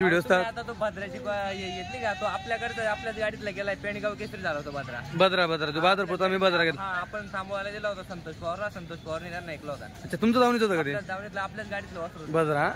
Video आता तो भद्राची येतली का तो आपल्याकडे आपल्याच गाडीतला गेलाय पेणगाव केसरी झाला होता भद्रा बद्रा तू बाजारपूर आम्ही बद्रा गेलो. हा आपण थांबवायला दिला होता संतोष पवारने त्यांना ऐकला होता. अच्छा तुमचं जाऊन होतं कधी जावणीतलं आपल्याच गाडीतलं वासरू बद्रा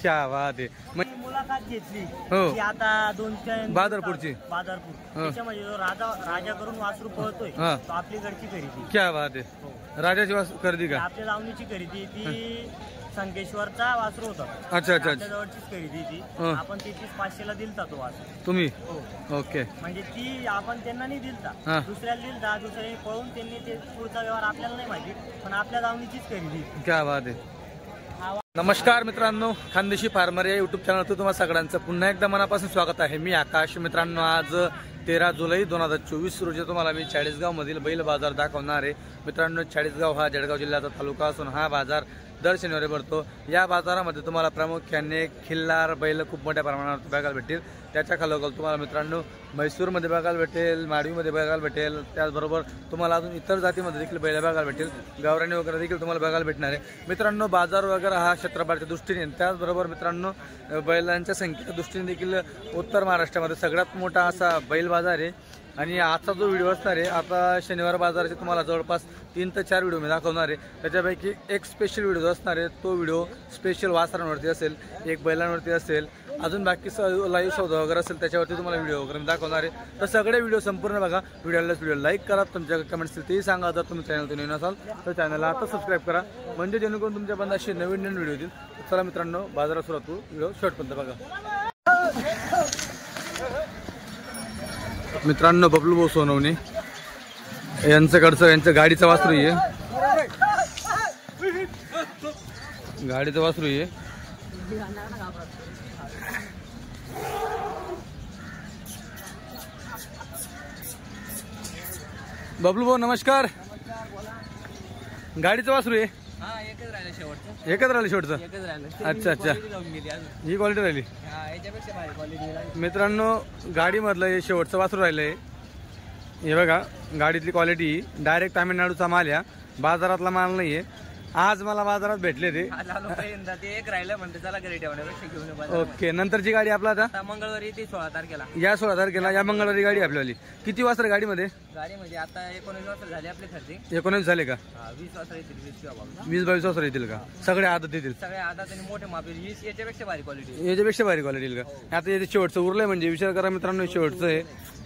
क्या बात आहे. मुलाखत घेतली हो आता 2-3 बाजारपूरची त्याच्यामध्ये जो राजा करून वासरू पळतोय तो आपलीकडची खरेदी. क्या बात आहे. राजाची खरेदी का आपल्या लावणीची खरेदी ती संकेश्वरचा वासरू होता. अच्छा जवळचीच खरेदी ती आपण 33,500 ला दिलता तो वासरू तुम्ही. ओके म्हणजे ती आपण त्यांना नाही दिलता दुसऱ्याला दिलता दुसऱ्याने पळून त्यांनी ते पुढचा व्यवहार आपल्याला नाही माहिती पण आपल्या लावणीचीच खरेदी. क्या बात आहे. नमस्कार मित्रांनो, खानदेशी फार्मर या युट्यूब चॅनलवर तुम्हाला सगळ्यांचं पुन्हा एकदा मनापासून स्वागत आहे. मी आकाश. मित्रांनो आज 13 जुलै 2024 रोजी तुम्हाला मी चाळीसगाव मधील बैल बाजार दाखवणार आहे. मित्रांनो चाळीसगाव हा जळगाव जिल्ह्याचा तालुका असून हा बाजार दर शनिवारी भरतो. या बाजारामध्ये तुम्हाला प्रामुख्याने खिल्लार बैल खूप मोठ्या प्रमाणावर बघायला भेटतील. त्याच्या खालोखाल तुम्हाला मित्रांनो म्हैसूरमध्ये बघायला भेटेल, माडवीमध्ये बघायला भेटेल, त्याचबरोबर तुम्हाला अजून इतर जातीमध्ये देखील बैल बघायला भेटेल, गावराणी वगैरे देखील तुम्हाला बघायला भेटणार आहे. मित्रांनो बाजार वगैरे हा क्षेत्रफळाच्या दृष्टीने त्याचबरोबर मित्रांनो बैलांच्या संख्येच्या दृष्टीने देखील उत्तर महाराष्ट्रामध्ये सगळ्यात मोठा असा बैल बाजार आहे. आणि आजचा जो व्हिडिओ असणार आहे आता शनिवार बाजाराचे तुम्हाला जवळपास 3 ते 4 व्हिडिओ मी दाखवणार आहे. त्याच्यापैकी एक स्पेशल व्हिडिओ असणार आहे. तो व्हिडिओ स्पेशल वासरांवरती असेल, एक बैलांवरती असेल, अजून बाकी लाईव्ह सौदा वगैरे असेल त्याच्यावरती तुम्हाला व्हिडिओ वगैरे मी दाखवणार आहे. तर सगळे व्हिडिओ संपूर्ण बघा. व्हिडिओ लाईक करा, तुमच्या कमेंट्स असतील तेही सांगा. जर तुम्ही चॅनलतून नवीन असाल तर चॅनलला आता सबस्क्राईब करा म्हणजे जेणेकरून तुमच्यापर्यंत असे नवीन व्हिडिओ येतील. चला मित्रांनो बाजारात सुरुवात करू. व्हिडिओ शेवटपर्यंत बघा. मित्रांनो बबलू भाऊ सोनवणे यांचं गाडीचं वासरू आहे. गाडीचं वासरू आहे. बबलू भाऊ नमस्कार. गाडीचं वासरू आहे. एकच राहिलं शेवटचं. अच्छा ही क्वालिटी राहिली. मित्रांनो गाडीमधलं हे शेवटचं वासरू राहिलंय. हे बघा गाडीतली क्वालिटी डायरेक्ट तामिळनाडूचा माल या बाजारातला माल नाहीये. आज मला बाजारात भेटले ते एक राहिलं म्हणते चला घरी ठेवण्यापेक्षा घेऊन. ओके नंतरची गाडी आपला आता मंगळवारी ती 16 तारखेला. या 16 तारखेला या मंगळवारी गाडी आपल्याली. किती वासर गाडीमध्ये आता 19 वासर झाले आपले खर्ची. 19 झाले का? 20 वासर येतील. 20-22 वासर येतील का? सगळे आदत येतील. सगळे आदत आणि मोठे माप येईल. याच्यापेक्षा भारी क्वालिटी. याच्यापेक्षा भारी क्वालिटी येईल का? आता याचे शेवटचं उरलंय म्हणजे विचार करा मित्रांनो शेवटचं आहे.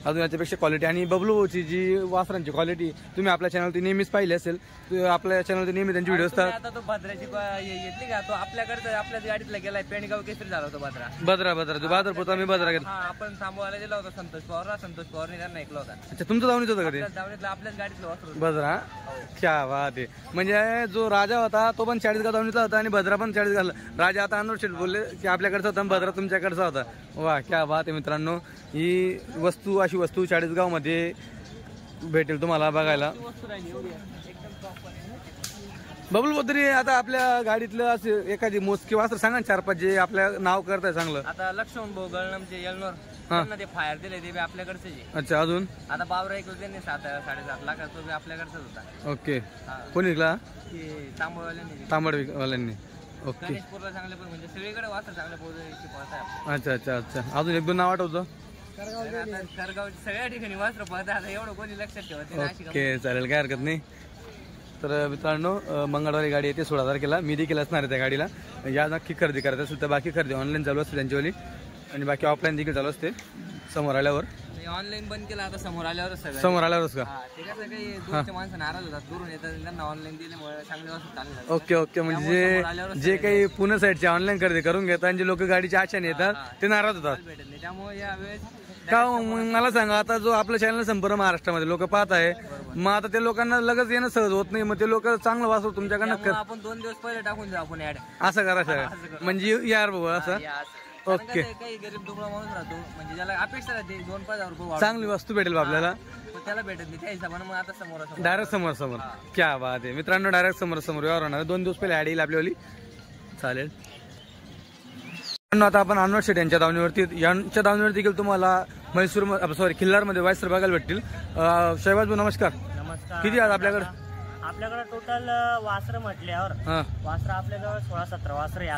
अजून याच्यापेक्षा क्वालिटी. आणि बबलूची जी वासरांची क्वालिटी तुम्ही आपल्या चॅनलवरती नेहमीच पाहिली असेल. आपल्या चॅनलवरती नेहमी त्यांची व्हिडिओ असतात. आता तो भद्राची येतली का तो आपल्याकडे आपल्याच गाडीतला गेलाय पेणगाव केसरी झाला होता बद्रा तू बाजारपूर आम्ही बद्रा गेलो. आपण थांबवायला दिला होता संतोष पवारने त्यांना ऐकला होता. अच्छा तुमचं जाऊन होतं कधी जावणीतलं आपल्याच गाडीतलं वासरू बद्रा. क्या बात आहे. म्हणजे जो राजा होता तो पण 40 गाव दावणीचा होता आणि भद्रा पण 40 घाल. राजा आता अनवर शेठ बोलले की आपल्याकडचा होता भद्रा तुमच्याकडचा होता. वा क्या बात आहे. मित्रांनो ही वस्तू अशी वस्तू 40 गाव मध्ये भेटेल तुम्हाला बघायला. बबलू बद्री आता आपल्या गाडीतलं असे एखादी मोजकी वासर सांगा 4-5 जे आपल्या नाव करताय चांगलं. आता लक्ष्मण भाऊ गळणमचे येलनोर त्यांना ते फायर दिले ते आपल्याकडचे. अच्छा अजून आता बाबरा ऐकलं त्यांनी 7-7.5 लाख तो आपल्याकडचाच होता. ओके कोणी विकला? तांबडवाल्यांनी. ओके गणेशपूरला चांगले पण म्हणजे सगळीकडे वासर चांगल्या पोहोचत. अच्छा अजून 1-2 नाव आठवतं? करगाव सगळ्या ठिकाणी वासर पळतात. आता एवढं कोणी लक्षात ठेवत. ओके चालेल काय हरकत नाही. तर मित्रांनो मंगळवारी गाडी येते 16 तारखेला. मी देखील असणार आहे त्या गाडीला. या नक्की खरेदी करत असेल तर बाकी खरेदी ऑनलाईन चालू असते त्यांच्यावाली आणि बाकी ऑफलाईन देखील चालू असते. समोर आल्यावर ऑनलाईन बंद केला आता समोर आल्यावरच का? ते कसं काही दूरचे माणसं नाराज होतात. दुरून येतात त्यांना ऑनलाईन दिल्यामुळे चांगले वासर चालू. ओके म्हणजे जे काही पुणे साईडचे ऑनलाईन खरेदी करून घेतात आणि जे लोक गाडीच्या आशाने येतात ते नाराज होतात. त्यामुळे यावेळेस का मला सांगा आता जो आपल्या चॅनल संपूर्ण महाराष्ट्रामध्ये लोक पाहत आहे मग आता ते लोकांना लगेच येणं सहज होत नाही. मग ते लोक चांगलं वासर तुमच्याकडनं आपण 2 दिवस पहिले टाकून जाऊ आपण ऍड असं करा सर म्हणजे यार बाबा असं. ओके काही गरीब दुबळा माणूस राहतो म्हणजे ज्याला अपेक्षा राहते 2-5 हजार रुपये चांगली वस्तू भेटेल आपल्याला त्याला भेटत नाही. त्या हिशोबाने मग आता समोर डायरेक्ट समोर क्या बात आहे. मित्रांनो डायरेक्ट समोर व्यवहार होणार. 2 दिवस पहिले ऍड येईल आपल्यावाली. चालेल. आता आपण अनवर शेठ यांच्या दावणीवरती देखील तुम्हाला खिल्लारमध्ये वायसर बघायला भेटतील. शहबाज भाऊ नमस्कार. नमस्कार. किती आज आपल्याकडे? आपल्याकडे टोटल वासरं म्हटल्यावर हा वासरं आपल्याजवळ 16-17 वासरं आहे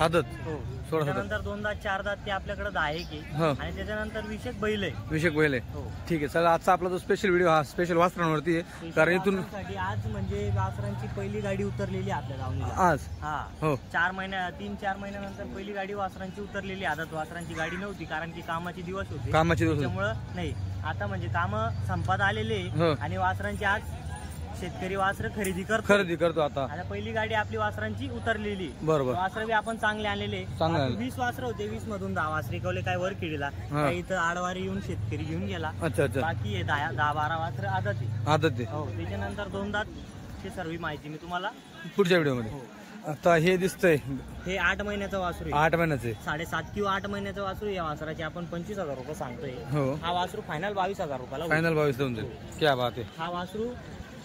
आदत हो 16-17 त्याच्यानंतर 2 दात 4 दात ते आपल्याकडे 10 आहे हो. आणि त्याच्यानंतर विषेक बैल आहे विषय पहिले हो ठीक आहे. चला आजचा आपला जो स्पेशल व्हिडिओ हा स्पेशल वासरांवरती आहे कारण इथून वासरांसाठी आज म्हणजे वासरांची पहिली गाडी उतरलेली आहे आपल्या गावनीला आज हा हो 3-4 महिन्यानंतर पहिली गाडी वासरांची उतरलेली आदत वासरांची गाडी नव्हती कारण की कामाचे दिवस होते कामाची दिवस त्यामुळं नाही आता म्हणजे काम संपत आलेले हो. आणि वासरांची आज शेतकरी वासर खरेदी करतो आता आता पहिली गाडी आपली वासरांची उतरलेली बरोबर वासर बी आपण चांगले आलेले चांगले आले. 20 वासर होते 20 मधून 10 वासरे कवले काय वर केलेला इथं आडवारी येऊन शेतकरी घेऊन गेला अच्छा अच्छा बाकी 10-12 वासर आदत आहे आदत आहे हो त्याच्यानंतर 2 दात ही सर्व माहिती मी तुम्हाला पुढच्या व्हिडिओमध्ये. हो. आता हे दिसतंय हे 8 महिन्याचं वासरू आहे 8 महिन्याचे 7.5 किंवा 8 महिन्याचं वासरू या वासराचे आपण 25,000 रुपये सांगतोय हो हा वासरू फायनल 22,000 रुपयाला होईल. फायनल 22 देऊन जाईल क्या बात आहे. हा वासरू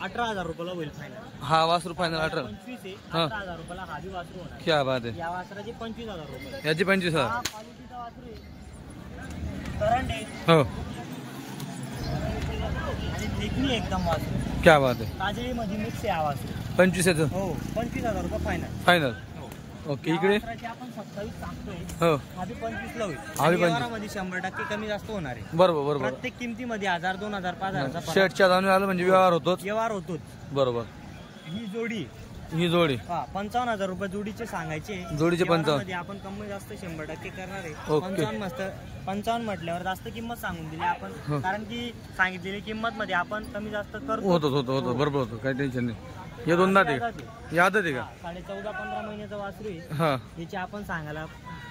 18,000 रुपयाला होईल फायनल हा वासरू फायनल 18 25 आहे हा. 18,000 रुपयाला हा बी वासरू होणार क्या बात आहे. या वासराचे 25,000 रुपये याची 25,000 हा क्वालिटीचा वासरू आहे करंट आहे हो आणि देखणी एकदम वासरू क्या बात आहे. काजळीमध्ये मिक्स आहे हा वासरू 25 याचं हो 25,000 रुपये फायनल फायनल ओके. इकडे आपण 27 सांगतोय हो हा बी 25 ला होईल हा बी 25. व्यवहारामध्ये 100% कमी जास्त होणार आहे बरोबर बरोबर प्रत्येक किमतीमध्ये 1,000 2,000 5,000 शर्टच्या जाऊन आलं म्हणजे व्यवहार होतोच व्यवहार होतोच बरोबर. ही जोडी ही जोडी हा 55,000 रुपये जोडीचे सांगायचे जोडीचे 55. व्यवहारामध्ये आपण कमी जास्त 100% करणार आहे ओके. 55 म्हटल्यावर जास्त किंमत सांगून दिली आपण कारण की सांगितलेली किंमत मध्ये आपण कमी जास्त करतो होतो बरोबर होतो काही टेन्शन नाही. हे दोन दात आहे याद आहे का 14-15 महिन्याचा वासरू आहे हा याचे आपण सांगायला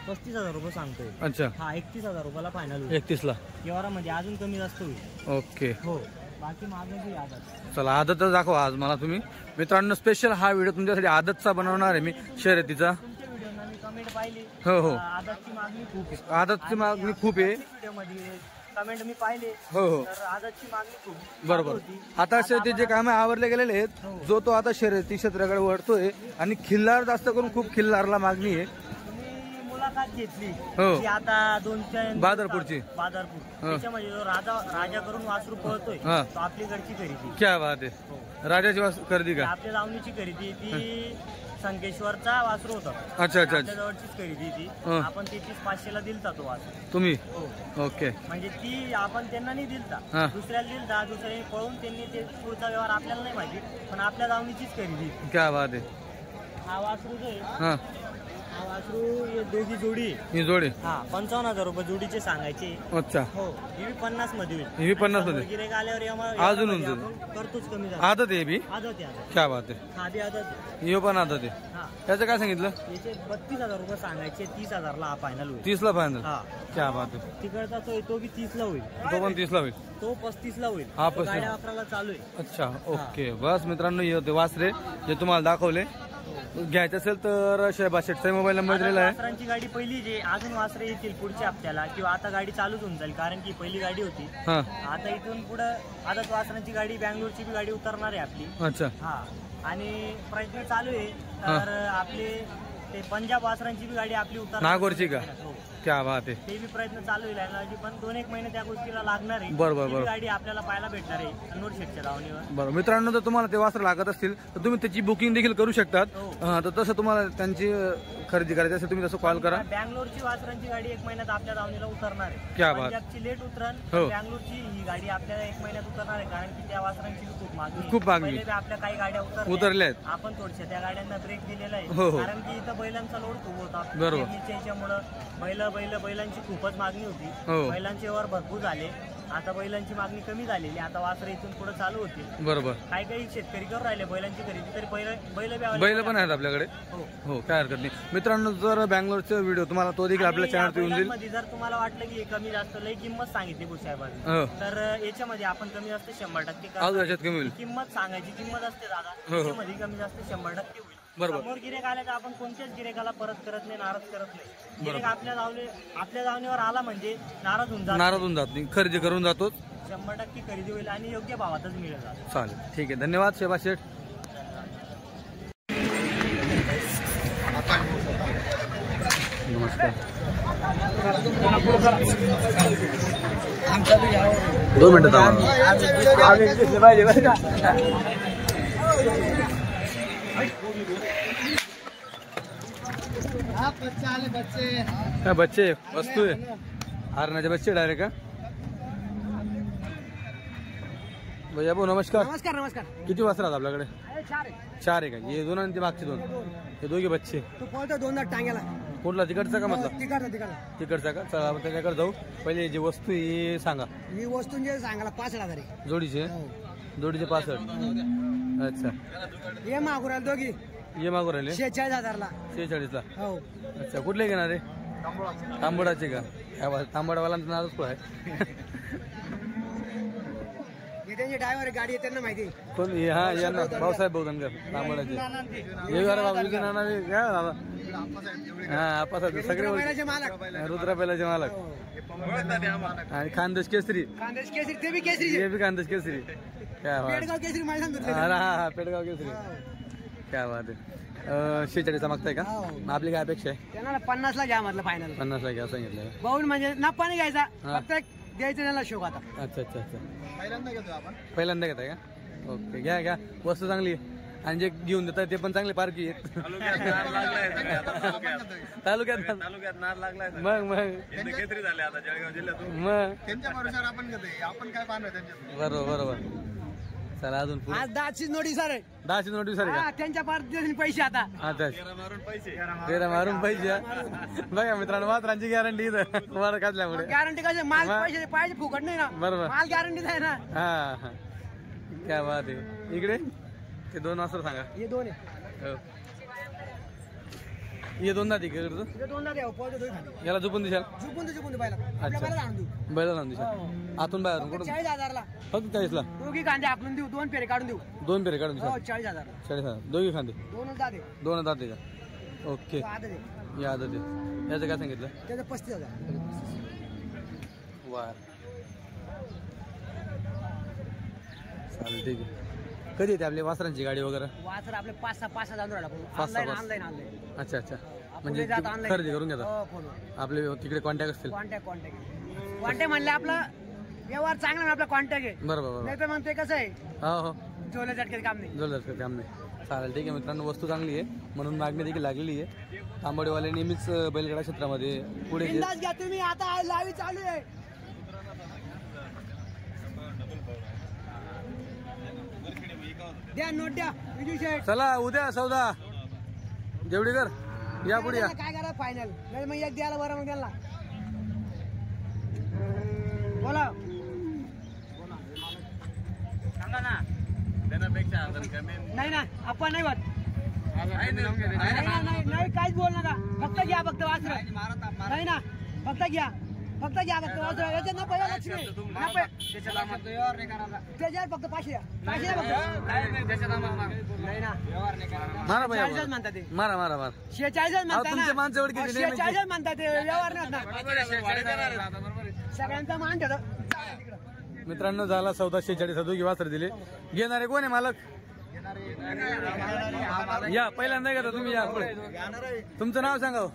35,000 रुपये सांगतोय अच्छा हा 31,000 रुपयाला फायनल होईल 31 ला व्यवहारामध्ये अजून कमी जास्त होईल ओके. हो बाकी मागणी यादच चला आदतच दाखवा आज मला तुम्ही मित्रांनो. स्पेशल हा व्हिडिओ तुमच्यासाठी आदतचा बनवणार आहे मी शर्यतीचा. तुमच्या व्हिडिओ मी कमेंट पाहिली हो हो आदतची मागणी खूप आहे आदतची मागणी खूप आहे व्हिडिओ मध्ये कमेंट मी पाहिले हो हो तर आदतची मागणी खूप बरोबर. होती. आता शेतीचे काम आवरले गेलेले आहेत जो तो आता शर्यती क्षेत्राकडे वळतोय आणि खिल्लार जास्त करून खूप खिल्लारला मागणी आहे. तुम्ही मुलाखत घेतली हो. की आता 2-3 बादरपूरची. बादरपूर हो. त्याच्यामध्ये जो राजा करून वासरू पळतोय हा. तो आपलीकडची खरेदी क्या बात आहे. हो. राजाची खरेदी का आपल्या लावणीची खरेदी ती संकेश्वरचा वासरू होता अच्छा अच्छा आपल्या जवळचीच खरेदी ती हा. आपण 33,500 ला दिलता तो वासरू तुम्ही हो ओके म्हणजे ती आपण त्यांना नाही दिलता हा. दुसऱ्याला दिलता दुसऱ्याने पळून त्यांनी ते पुढचा व्यवहार आपल्याला नाही माहिती पण आपल्या दावणीचीच खरेदी क्या बात आहे. हा वासरू जो आहे हा हा वासरू हे दोघी जोडी आहे. ही जोडी हा 55,000 रुपये जोडीचे सांगायचे अच्छा हो ही 50 मध्ये होईल ही 50 मध्ये. गिरेक आल्यावर अजून यामध्ये होऊन आपण करतोच कमी झालं आदत आहे बी आदत आहे आदत क्या बात आहे. हा बी आदत आहे. यो पण आदत आहे. हा त्याचं काय सांगितलं याचे 32,000 रुपये सांगायचे 30,000 ला हा फायनल होईल 30 ला फायनल हा क्या बात आहे. तिकडचा तो बी 30 ला होईल तो पण 30 ला होईल. तो 35 ला होईल हा, तो 35. गाड्या वापरायला चालू आहे अच्छा ओके. बस मित्रांनो हे होते वासरे जे तुम्हाला दाखवले. घ्यायचं असेल तर शहबाज शेठचा मोबाईल नंबर दिलेला आहे. वासरांची गाडी पहिली जे अजून वासरे येतील पुढच्या हप्त्याला किंवा आता गाडी चालूच होऊन जाईल कारण की पहिली गाडी होती हा आता इथून पुढे आदत वासरांची गाडी बँगलोरची बी गाडी उतरणार आहे आपली अच्छा हा आणि प्रयत्न चालू आहे तर आपले ते पंजाब वासरांची बी गाडी आपली उतरणार नागोरची का? हो. क्या बात आहे. ते बी प्रयत्न चालू आहे पण 1-2 महिने त्या गोष्टीला लागणार आहे बरोबर, ती बी बरोबर. गाडी आपल्याला पाहायला भेटणार आहे अनवर शेठच्या धावणीवर बरं मित्रांनो जर तुम्हाला ते वासर लागत असतील तर तुम्ही त्याची बुकिंग देखील करू शकतात. हो. तर तसं तुम्हाला त्यांची खरेदी करायची असेल तुम्ही तसं कॉल करा. बँगलोरची वासरांची गाडी 1 महिन्यात आपल्या धावणीला उतरणार आहे क्या बात. पंजाबची लेट उतरण हो. बँगलोरची ही गाडी आपल्याला 1 महिन्यात उतरणार आहे कारण की त्या वासरांची बी खूप मागणी आहे. खूप मागणी. पहिले बी आपल्या काही गाड्या उतरल्या आहेत. आपण थोडशा त्या गाड्यांना ब्रेक दिलेला आहे हो, हो. कारण की इथं बैलांचा लोड खूप होता बरोबर. याच्यामुळं बैलांची खूपच मागणी होती हो. बैलांचे व्यवहार भरपूर झाले आता बैलांची मागणी कमी झालेली आता वासरे इथून पुढे चालू होतील बरोबर. काही शेतकरी करून राहिले बैलांची खरेदी तरी बैल बैल पण आहेत आपल्याकडे हो हो काय हरकत नाही. मित्रांनो जर बँगलोरचा व्हिडिओ तुम्हाला तो देखील आपल्या चॅनलवर येऊन जाईल. मध्ये जर तुम्हाला वाटलं की हे कमी जास्त लई किंमत सांगितली साहेबांनी हो तर याच्यामध्ये आपण कमी जास्त 100% आज याच्यात कमी होईल. किंमत सांगायची किंमत असते दादा हो. याच्यामध्ये कमी जास्त 100% होईल. बरोबर. समोर गिरेक आल्या तर आपण कोणत्याच गिरेकाला परत करत नाही नाराज करत नाही गिरेक आपल्या धावणीवर आला म्हणजे नाराज होऊन जात नाराज होऊन जात नाही खरेदी करून जातो 100% खरेदी होईल आणि योग्य भावातच मिळेल दादा. चालेल ठीक आहे. धन्यवाद शहबाज शेठ. नमस्कार. 2 मिनिटं काय बच्चे वस्तू आहे हरणाचे बच्चे डायरेक्ट का भैया भाऊ नमस्कार. नमस्कार नमस्कार. किती वासरा आहेत आपल्याकडे? 4 आहे. 4 आहे का? हे 2 आणि ते मागचे 2 हे दोघे बच्चे. तू पळतो 2 टांग्याला. कुठला तिकडचा का मतलब? तिकडचा. तिकडचा का? चला आपण त्याच्याकडे जाऊ. पहिले जी वस्तू आहे सांगा. ही वस्तू जे सांगायला 65,000 आहे. जोडीचे जोडीचे 65. अच्छा हे मागू राहिले दोघी. ये मागू राहिले 46,000ला. 46 ला. हो. अच्छा कुठले घेणार आहे? तांबडाचे का? तांबडावाल्यांचं नावच काय? हे त्यांचे ड्रायव्हर गाडी आहे त्यांना माहिती. कोण? हा यांना भाऊसाहेब बोधनकर तांबडाचे. हे घर बाबा विजय नाना काय बाबा? हा आपासाहेब सगळे बैलाचे मालक. रुद्रा बैलाचे मालक आणि खानदेश केसरी. खानदेश केसरी ते बी केसरी. हे बी खानदेश केसरी. काय बात. पेडगाव केसरी मला सांगतो. हा पेडगाव केसरी. काय बात आहे. 46 मागताय का? आपली काय अपेक्षा आहे? त्यांना 50ला घ्या म्हटलं फायनल. 50 ला घ्या सांगितलं. बाऊन म्हणजे नफा नाही घ्यायचा फक्त द्यायचं त्याला शोक आता. अच्छा अच्छा अच्छा पहिल्यांदा घेताय का? ओके घ्या घ्या वस्तू चांगली आहे. आणि जे घेऊन देतात ते पण चांगले पारखी आहेत. तालुक्यात नार लागलाय. मग झाले आता जळगाव जिल्ह्यातून. मग त्यांच्या भरोशावर आपण घेतोय. आपण काय पाहणार बरोबर. चला अजून आज 10ची नोटीस आहे. 10ची नोटीस आहे का? त्यांच्या पार्टी पैसे आता. अच्छा तेरा मारून पैसे. बघा मित्रांनो मात्रांची गॅरंटी इथं तुम्हाला काढल्यामुळे. गॅरंटी कशी माल पैसे पाहिजे फुकट नाही ना. बरोबर माल गॅरंटीच आहे ना. हा काय बात आहे. इकडे ते 2 वाजता सांगा. हे 2 आहे. हे 2 दाती हे 2 द्या पळतो दोन खाली. याला झुपून दिशाल? झुपून पाहिला. अच्छा बैला लावून दिशाल आतून बाहेरून कुठून? 40,000ला. फक्त 40 ला. दोघी कांदे आपण देऊ 2 फेरे काढून देऊ. 2 फेरे काढून हो दिशाल? 40,000. 40,000 दोघी खांदे. 2 दादे. 2 दाते का? ओके या आदत याचं काय सांगितलं? त्याचं 35,000. वार चालेल ठीक आहे. कधी येते आपली वासरांची गाडी वगैरे? वासर आपले 5-6 जाऊन राहिला. 5-6. ऑनलाईन. अच्छा अच्छा म्हणजे खरेदी करून घेतात आपले तिकडे कॉन्टॅक्ट असतील. कॉन्टॅक्ट म्हणले आपला व्यवहार चांगला आपला कॉन्टॅक्ट आहे. बरोबर नाही तर मग ते कसं आहे हो जोले झटके काम नाही. जोरदार काम नाही. चालेल ठीक आहे मित्रांनो वस्तू चांगली आहे म्हणून मागणी देखील लागलेली आहे. तांबडेवाले नेहमीच बैलगाडा क्षेत्रामध्ये पुढे घ्या तुम्ही. आता लावी चालू आहे. द्या नोट द्या विजू शेठ. चला उद्या सौदा देवडीकर या पुढे या. काय करा फायनल नाही मग एक द्यायला बरं मग त्यांना बोला सांगा ना. नाही ना आपण नाही होत. नाही काहीच बोल नका. फक्त घ्या फक्त वासर. नाही ना फक्त घ्या फक्त वासर. याच्यात ना पहिला लक्ष त्याच्यावर फक्त 500 नाही ना. मारा भैया 46 म्हणतात ते. मारा 46 तुमचे माणसं ओळखीचे नेहमीचे. 46 म्हणतात ते. व्यवहार नाही सगळ्यांचा मान ठेवतो. मित्रांनो झाला 1446 दोघी वासर दिले. घेणारे कोण आहे मालक? या पहिल्यांदा घेता तुम्ही या पुढे. तुमचं नाव सांगा.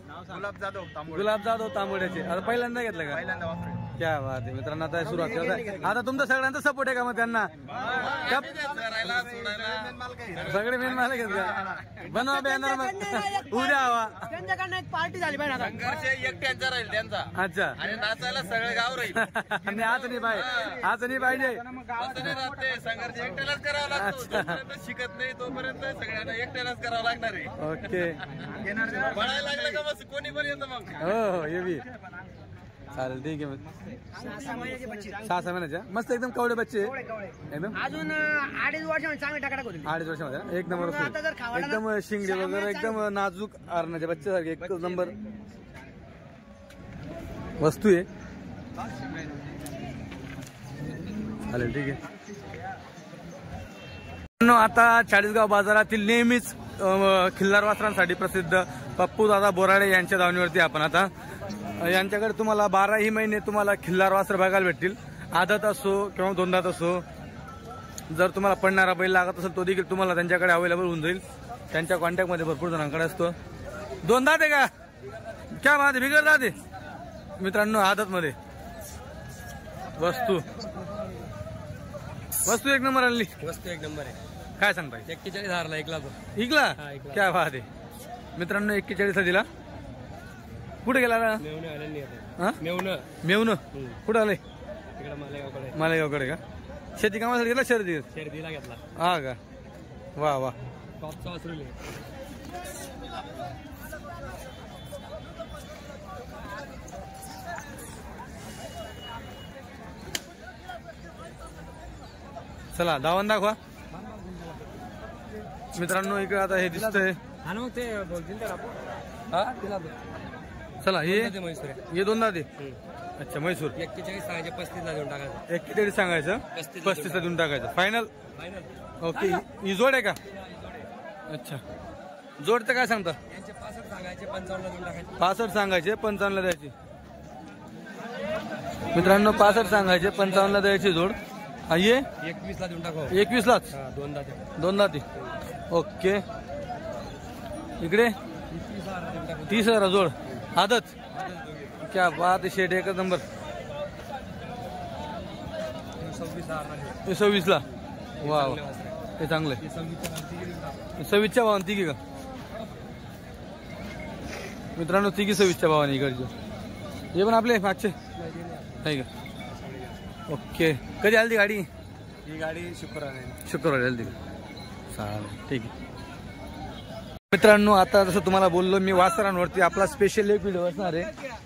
गुलाब जाधव तांबड्याचे. आता पहिल्यांदा घेतलं का? क्या बात आहे मित्रांनो. आता सुरुवात करत आता तुमचा सगळ्यांचा सपोर्ट आहे का मग त्यांना? सगळे मेन मालक आहेत का? बनवा बॅनर मग उद्या हवा. त्यांच्याकडनं एक पार्टी झाली पाहिजे. संघर्ष एकट्यांचा राहील त्यांचा. अच्छा आणि नाचायला सगळं गाव राहील. आणि आज नाही पाहिजे. आज नाही पाहिजे. संघर्ष एकट्यालाच करावा लागतो. शिकत नाही तोपर्यंत सगळ्यांना एकट्यालाच करावं लागणार आहे. ओके पळायला लागलं का बस कोणी पण येतं मग. हो हे बी चालेल ठीक आहे. 6 महिन्याचे बच्चे. 6 महिन्याच्या मस्त एकदम कवडे बच्चे एकदम. अजून 2.5 वर्षामध्ये चांगले टाकाटाक होतील. 2.5 वर्षामध्ये एक नंबर आता जर खावायला एकदम शिंगडे वगैरे एकदम नाजूक आरणाच्या बच्च्यासारखे एक नंबर वस्तू आहे. चालेल ठीक आहे. आता चाळीसगाव बाजारातील नेहमीच खिल्लार वासरांसाठी प्रसिद्ध पप्पू दादा बोराडे यांच्या धावणीवरती आपण आता यांच्याकडे तुम्हाला 12ही महिने तुम्हाला खिल्लार वासर बघायला भेटतील. आदत असो किंवा 2 दात असो. जर तुम्हाला पडणारा बैल लागत असेल तो देखील तुम्हाला त्यांच्याकडे अवेलेबल होऊन जाईल. त्यांच्या कॉन्टॅक्टमध्ये भरपूर जणांकडे असतो. 2 दात आहे का? क्या बात आहे. बिगर दात आहे मित्रांनो. आदत मध्ये वस्तू एक नंबर आली. वस्तू एक नंबर आहे. काय सांगताय? 41,000 ला ऐकला तो. इकला हा, इकला. क्या बात आहे मित्रांनो, 41 दिला. कुठे गेला ना? हा? मेवणं कुठं आलंय? मालेगावकडे का? शेती कामासाठी गेला शर्यतीला घेतला. हा का? वा वा. टॉपचा वासरू आहे. चला धावून दाखवा मित्रांनो. इकडे आता हे दिसतंय. आणि मग ते बोलतील तर आपण. हा तिला चला हे म्हैसूर आहे. हे दोन दादे. अच्छा म्हैसूर. 41 सांगायचे 35 ला देऊन टाकायचं. 41 सांगायचं 35 देऊन टाकायचं फायनल. ओके ही जोड आहे का? अच्छा जोड तर काय सांगता? यांचे 65 सांगायचे 55 ला देऊन टाकायचे. 65 सांगायचे 55 ला द्यायची मित्रांनो. 65 सांगायचे 55 ला द्यायची जोड. हा ये 21 ला देऊन टाकू. 21 लाच दोन दाती. ओके इकडे 30,000 जोड आदत. क्या बात आहे शेट, एकच नंबर. 26 ला वा वा हे चांगलं आहे. 26च्या भावाने तिघी का मित्रांनो? तिघी 26च्या भावाने इकडचे. हे पण आपले मागचे नाही का? ओके कधी आली ती गाडी? ही गाडी शुक्रवारी आली ती. चालेल ठीक आहे मित्रांनो. आता जसं तुम्हाला बोललो मी वासरांवरती आपला स्पेशल एक व्हिडिओ असणार आहे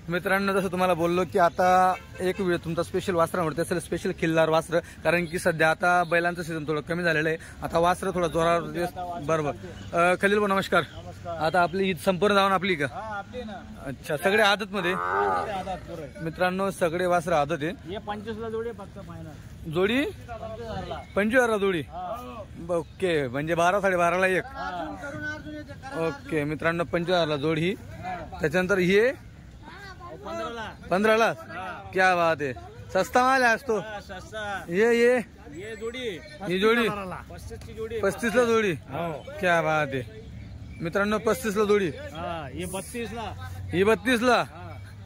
मित्रांनो. जसं तुम्हाला बोललो की आता एक व्हिडिओ तुमचा स्पेशल वासरांवरती असेल, स्पेशल खिल्लार वासरं. कारण की सध्या आता बैलांचं सीझन थोडं कमी झालेलं आहे. आता वासरं थोडं जोरावर. बरोबर खलील भाऊ नमस्कार. आता आपली ईद संपूर्ण जाऊन आपली का? अच्छा सगळे आदत मध्ये मित्रांनो, सगळे वासरं आदत आहे. 25 ला जोडी फक्त फायनल जोडी 25,000 ला जोडी. ओके म्हणजे 12 12.5 ला एक. ओके मित्रांनो 25,000 ला जोड ही. त्याच्यानंतर हे 15 ला. क्या बात आहे, सस्ता माल आहे असतो. ये ही जोडी 35 ला जोडी. क्या बात आहे मित्रांनो, 35 ला जोडी. ये 32 ला. ही 32 ला.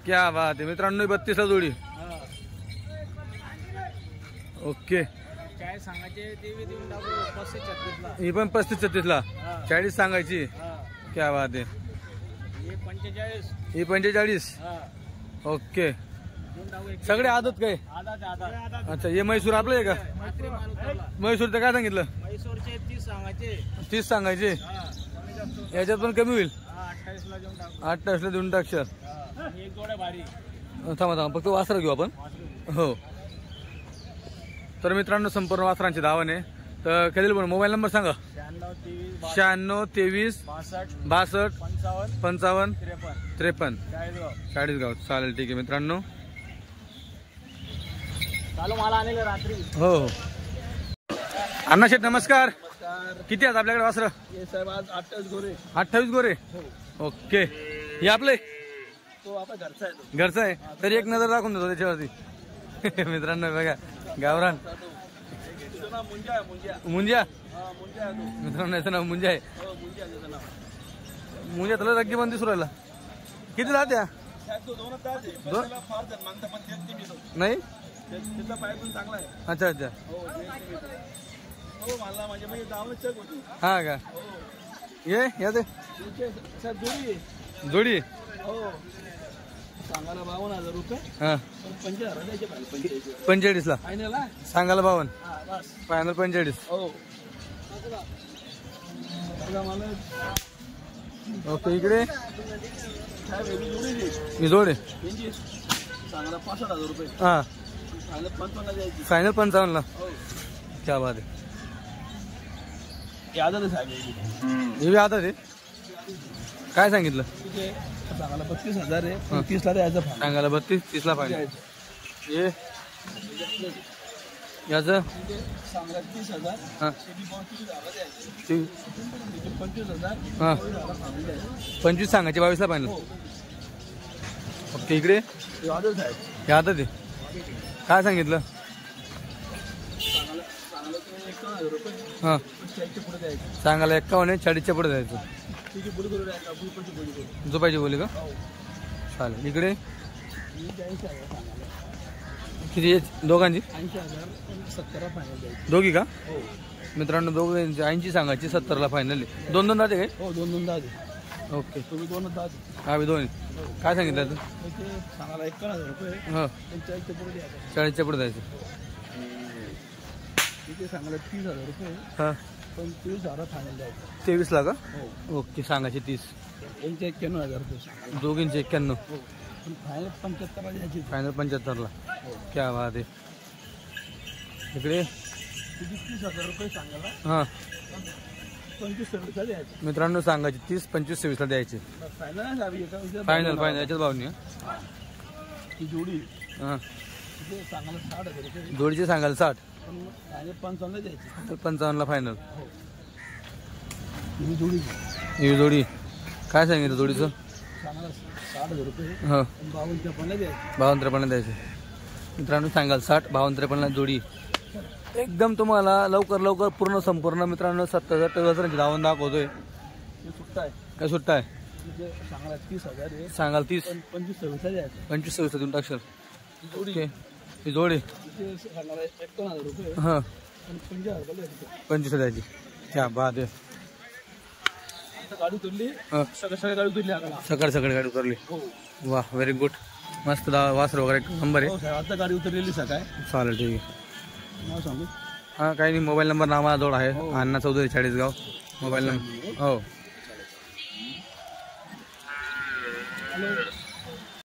क्या बात आहे मित्रांनो, 32 ला जोडी. ओके काय सांगायचे ते देऊन टाकू 35-36 ला. ही पण 35-36 ला. 40 सांगायची. क्या बात आहे. ये 45. ही 45. ओके सगळे आदत काय? अच्छा हे म्हैसूर आपलं आहे का? म्हैसूर तर काय सांगितलं? म्हैसूरचे 30 सांगायचे. 30 सांगायचे. याच्यात पण कमी होईल. 28 ला देऊन टाकू. 28 ला देऊन टाकशाल. एक जोड्या भारी. थांबा फक्त वासरा घेऊ आपण. हो तर मित्रांनो संपूर्ण वासरांची धावण आहे. तर खलील पण मोबाईल नंबर सांगा. 96 23 62 55 53 40 चालेल ठीक आहे मित्रांनो. चालू मला आणले रात्री. हो हो अण्णा शेठ नमस्कार. किती आहेत आपल्याकडे वासरं? साहेब आज 28 गोरे. 28 गोरे. ओके हे आपले तो आपला घरचा आहे. घरचं आहे तरी एक नजर दाखवून देतो त्याच्यावरती. मित्रांनो बघा गावरान मुंजिया. मित्रांनो याचं नाव मुंजिया आहे. मुंजिया तुला रग्गी पण दिसू राहिला. किती जात्या? नाही अच्छा अच्छा हा का? ये या ते जोडी सांगायला 52,000 रुपये. हा 45 ला सांगायला 52. फायनल 45. ओके इकडे ही जोड आहे. सांगायला 65,000 रुपये. हा फायनल 55 ला. फायनल 55 ला. क्या बात आहे. हे बी आता ते काय सांगितलं? सांगायला 32,000 आहे. 30 ला द्यायचं. सांगायला 32 30 ला फायनल. हे याचं सांगायला 30,000. हा 25,000. हा 25 सांगायचे 22 ला फायनल. ओके इकडे हे आता ते काय सांगितलं? हा सांगायला 51 आहे. 40च्या पुढे जायचं. झोपायची बोली का? चालेल इकडे किती दोघांची 80,000 फायनल द्यायची. दोघी का हो मित्रांनो? दोघांची 80 सांगायची, 70ला फायनल. दोन दोन दाते काय? हो 2 दादे. ओके. तुम्ही 2 दादे. आम्ही दोन. काय सांगितलं तू? सांगायला 51,000 रुपये. हो 40च्या पुढे द्यायचं. 40च्या पुढे जायचं. तिथे सांगायला 30,000 रुपये. हां 25,000 फायनल द्यायचं. 23ला का? हो ओके सांगायची 30. यांचे 91,000 रुपये. दोघींचे 91. हो पण फायनल 75ला द्यायची. फायनल 75ला. हो क्या बात आहे. इकडे 30,000 रुपये सांगायला. हां 25,000 द्यायचं. मित्रांनो सांगायची 30, 25, 26ला द्यायचे. फायनल आहे एका विषयात. फायनल याच्याच भावनी. ही जोडी हां तिथे सांगायला 60,000 रुपये. जोडीचे सांगाल 60. पण फायनल 55ला द्यायची. 55ला फायनल. हो ही जोडी ही जोडी काय सांगितलं जोडीचं? सांगायला 60,000 रुपये. हो 52-53ला द्यायची. 52-53ला द्यायचे. मित्रांनो सांगाल 60, 52-53ला जोडी. एकदम तुम्हाला लवकर पूर्ण संपूर्ण मित्रांनो 70-80 हजारांची धावून दाखवतोय. हे सुट्टा आहे. काय सुट्टा आहे? तिथे सांगायला 30,000 आहे. सांगाल 30, पण 25-26ला द्यायचं. 25-26 देऊन टाकशाल. जोडी ओके ही जोडी. तिथे सांगायला 51,000 रुपये. हां पण 50,000 द्यायचे. 25 द्यायची. क्या बात आहे. गाडी तुरली. हां सगळं गाडी तुरली आम्हाला. सकाळी गाडी उतरली. हो वा व्हेरी गुड. मस्त वासर वगैरे नंबर आहे. हो साहेब आता गाडी उतरलेली सकाळ. चालेल ठीक आहे. नाव सांगू. हां काही नाही. मोबाईल नंबर नावा जोड आहे. हो. अण्णा चौधरी चाळीसगाव मोबाईल नंबर. हो हॅलो